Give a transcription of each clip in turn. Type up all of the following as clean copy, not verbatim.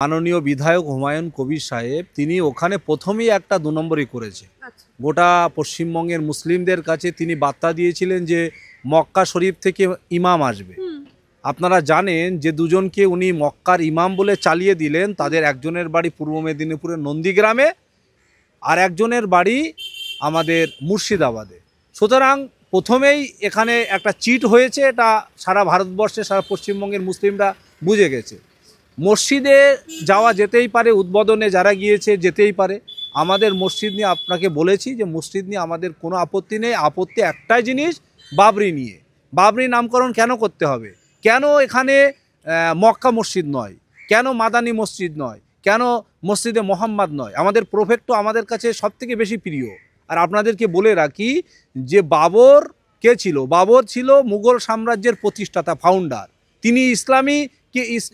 মাননীয় বিধায়ক হুমায়ুন কবির সাহেব তিনি ওখানে প্রথমেই একটা ২ নম্বরই করেছে। গোটা পশ্চিমবঙ্গের মুসলিমদের কাছে তিনি বার্তা দিয়েছিলেন যে মক্কা শরীফ থেকে ইমাম আসবে। আপনারা জানেন যে দুজনকে উনি মক্কার ইমাম বলে চালিয়ে দিলেন। তাদের একজনের বাড়ি পূর্ব মেদিনীপুরের নন্দীগ্রামে, আর একজনের বাড়ি আমাদের মুর্শিদাবাদে। সুতরাং প্রথমেই এখানে একটা চিট হয়েছে, এটা সারা ভারতবর্ষে সারা পশ্চিমবঙ্গের মুসলিমরা বুঝে গেছে। মসজিদে যাওয়া যেতেই পারে, উদ্বোধনে যারা গিয়েছে যেতেই পারে। আমাদের মসজিদ নিয়ে আপনাকে বলেছি যে মসজিদ নিয়ে আমাদের কোনো আপত্তি নেই। আপত্তি একটাই জিনিস, বাবরি নিয়ে। বাবরি নামকরণ কেন করতে হবে? কেন এখানে মক্কা মসজিদ নয়? কেন মাদানী মসজিদ নয়? কেন মসজিদে মোহাম্মদ নয়? আমাদের প্রফেক্ট তো আমাদের কাছে সবথেকে বেশি প্রিয়। আর আপনাদেরকে বলে রাখি যে বাবর কে ছিল? বাবর ছিল মুঘল সাম্রাজ্যের প্রতিষ্ঠাতা, ফাউন্ডার। তিনি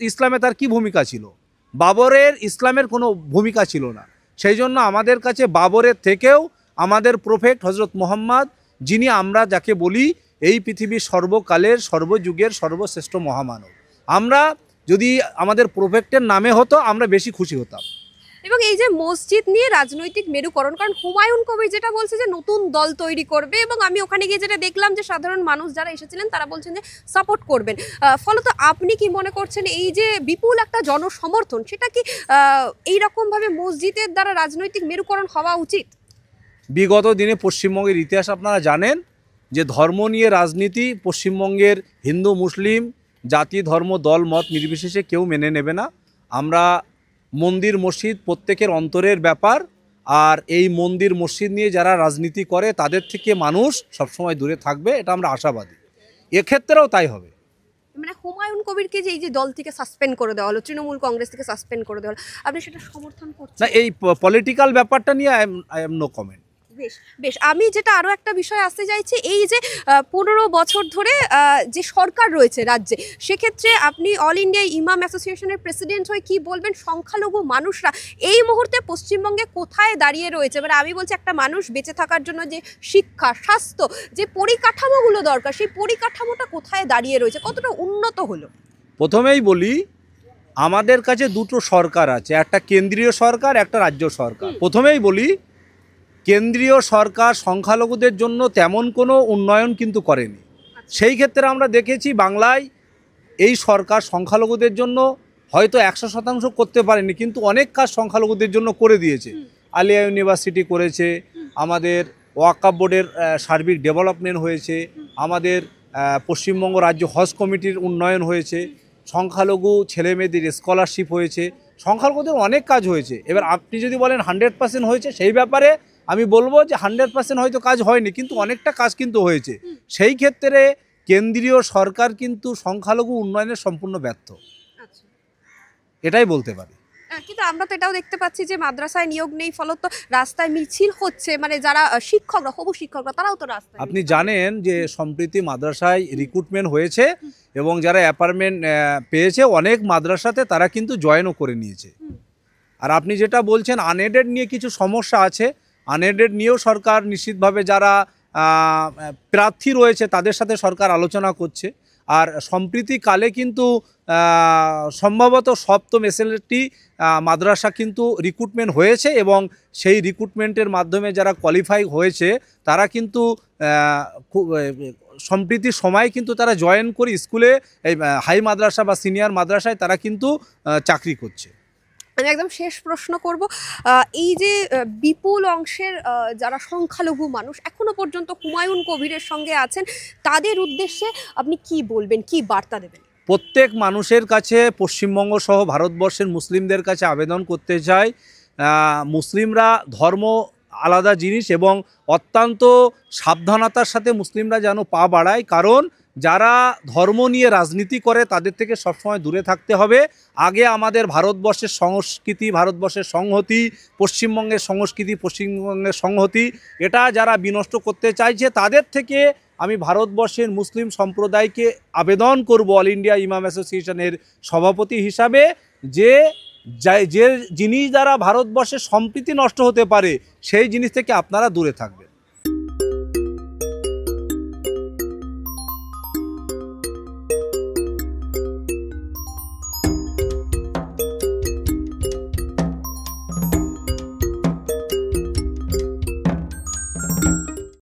ইসলামে তার কি ভূমিকা ছিল? বাবরের ইসলামের কোনো ভূমিকা ছিল না। সেই জন্য আমাদের কাছে বাবরের থেকেও আমাদের প্রফেক্ট হজরত মোহাম্মদ, যিনি আমরা যাকে বলি এই পৃথিবীর সর্বকালের সর্বযুগের সর্বশ্রেষ্ঠ মহামানব, আমরা যদি আমাদের প্রফেক্টের নামে হতো আমরা বেশি খুশি হতাম। এবং এই যে মসজিদ নিয়ে রাজনৈতিক মেরুকরণ, কারণ হুমায়ুন কবির যেটা বলছে যে নতুন দল তৈরি করবে, এবং আমি ওখানে গিয়ে যেটা দেখলাম যে সাধারণ মানুষ যারা এসেছিলেন তারা বলছেন যে সাপোর্ট করবেন। ফলত আপনি কি মনে করছেন এই যে বিপুল একটা জনসমর্থন, সেটা কি এইরকমভাবে মসজিদের দ্বারা রাজনৈতিক মেরুকরণ হওয়া উচিত? বিগত দিনে পশ্চিমবঙ্গের ইতিহাস আপনারা জানেন যে ধর্ম নিয়ে রাজনীতি পশ্চিমবঙ্গের হিন্দু মুসলিম জাতি ধর্ম দল মত নির্বিশেষে কেউ মেনে নেবে না। আমরা মন্দির মসজিদ প্রত্যেকের অন্তরের ব্যাপার, আর এই মন্দির মসজিদ নিয়ে যারা রাজনীতি করে তাদের থেকে মানুষ সবসময় দূরে থাকবে, এটা আমরা আশাবাদী। এক্ষেত্রেও তাই হবে। মানে হুমায়ুন কবিরকে যে এই যে দল থেকে সাসপেন্ড করে দেওয়া হলো, তৃণমূল কংগ্রেস থেকে সাসপেন্ড করে দেওয়া হলো, আপনি সেটা সমর্থন করছেন? না, এই পলিটিক্যাল ব্যাপারটা নিয়ে আই এম নো কমেন্ট। বেশ বেশ, আমি যেটা আরও একটা বিষয় আসতে চাইছি, এই যে 15 বছর ধরে যে সরকার রয়েছে রাজ্যে, সেক্ষেত্রে আপনি অল ইন্ডিয়া ইমাম অ্যাসোসিয়েশনের প্রেসিডেন্ট হয়ে কি বলবেন? সংখ্যালঘু মানুষরা এই মুহূর্তে পশ্চিমবঙ্গে কোথায় দাঁড়িয়ে রয়েছে? মানে আমি বলছি, একটা মানুষ বেঁচে থাকার জন্য যে শিক্ষা, স্বাস্থ্য, যে পরিকাঠামোগুলো দরকার, সেই পরিকাঠামোটা কোথায় দাঁড়িয়ে রয়েছে, কতটা উন্নত হলো? প্রথমেই বলি, আমাদের কাছে দুটো সরকার আছে, একটা কেন্দ্রীয় সরকার, একটা রাজ্য সরকার। প্রথমেই বলি, কেন্দ্রীয় সরকার সংখ্যালঘুদের জন্য তেমন কোনো উন্নয়ন কিন্তু করেনি। সেই ক্ষেত্রে আমরা দেখেছি বাংলায় এই সরকার সংখ্যালঘুদের জন্য হয়তো 100% করতে পারেনি, কিন্তু অনেক কাজ সংখ্যালঘুদের জন্য করে দিয়েছে। আলিয়া ইউনিভার্সিটি করেছে, আমাদের ওয়াকফ বোর্ডের সার্বিক ডেভেলপমেন্ট হয়েছে, আমাদের পশ্চিমবঙ্গ রাজ্য হজ কমিটির উন্নয়ন হয়েছে, সংখ্যালঘু ছেলেমেয়েদের স্কলারশিপ হয়েছে, সংখ্যালঘুদের অনেক কাজ হয়েছে। এবার আপনি যদি বলেন 100% হয়েছে, সেই ব্যাপারে আমি বলবো যে 100% হয়তো কাজ হয়নি, কিন্তু অনেকটা কাজ কিন্তু হয়েছে। সেই ক্ষেত্রে কেন্দ্রীয় সরকার কিন্তু সংখ্যালঘু উন্নয়নের সম্পূর্ণ ব্যর্থ, এটাই বলতে পারি। কিন্তু আমরা তো এটাও দেখতে পাচ্ছি যে মাদ্রাসায় নিয়োগ নেই, ফলত রাস্তায় মিছিল হচ্ছে, মানে যারা শিক্ষকরা, হবু শিক্ষকরা, তারাও তো রাস্তায়। আপনি জানেন যে সম্প্রতি মাদ্রাসায় রিক্রুটমেন্ট হয়েছে, এবং যারা অ্যাপার্টমেন্ট পেয়েছে অনেক মাদ্রাসাতে তারা কিন্তু জয়েনও করে নিয়েছে। আর আপনি যেটা বলছেন আনএডেড নিয়ে কিছু সমস্যা আছে, আনএডেড নিয়েও সরকার নিশ্চিতভাবে যারা প্রার্থী রয়েছে তাদের সাথে সরকার আলোচনা করছে। আর সম্প্রতিকালে কিন্তু সম্ভবত সপ্তম এসএলটি মাদ্রাসা কিন্তু রিক্রুটমেন্ট হয়েছে, এবং সেই রিক্রুটমেন্টের মাধ্যমে যারা কোয়ালিফাই হয়েছে তারা কিন্তু সম্প্রতির সময় কিন্তু তারা জয়েন করে স্কুলে, এই হাই মাদ্রাসা বা সিনিয়র মাদ্রাসায় তারা কিন্তু চাকরি করছে। আমি একদম শেষ প্রশ্ন করব, এই যে বিপুল অংশের যারা সংখ্যালঘু মানুষ এখনো পর্যন্ত হুমায়ুন কবিরের সঙ্গে আছেন, তাদের উদ্দেশ্যে আপনি কি বলবেন, কি বার্তা দেবেন? প্রত্যেক মানুষের কাছে, পশ্চিমবঙ্গ সহ ভারতবর্ষের মুসলিমদের কাছে আবেদন করতে চাই, মুসলিমরা ধর্ম আলাদা জিনিস, এবং অত্যন্ত সাবধানতার সাথে মুসলিমরা যেন পা বাড়ায়। কারণ যারা ধর্ম নিয়ে রাজনীতি করে তাদের থেকে সবসময় দূরে থাকতে হবে। আগে আমাদের ভারতবর্ষের সংস্কৃতি, ভারতবর্ষের সংহতি, পশ্চিমবঙ্গের সংস্কৃতি, পশ্চিমবঙ্গের সংহতি, এটা যারা বিনষ্ট করতে চাইছে তাদের থেকে আমি ভারতবর্ষের মুসলিম সম্প্রদায়কে আবেদন করব, অল ইন্ডিয়া ইমাম অ্যাসোসিয়েশনের সভাপতি হিসাবে, যে জিনিস দ্বারা ভারতবর্ষের সম্প্রীতি নষ্ট হতে পারে সেই জিনিস থেকে আপনারা দূরে থাকবেন।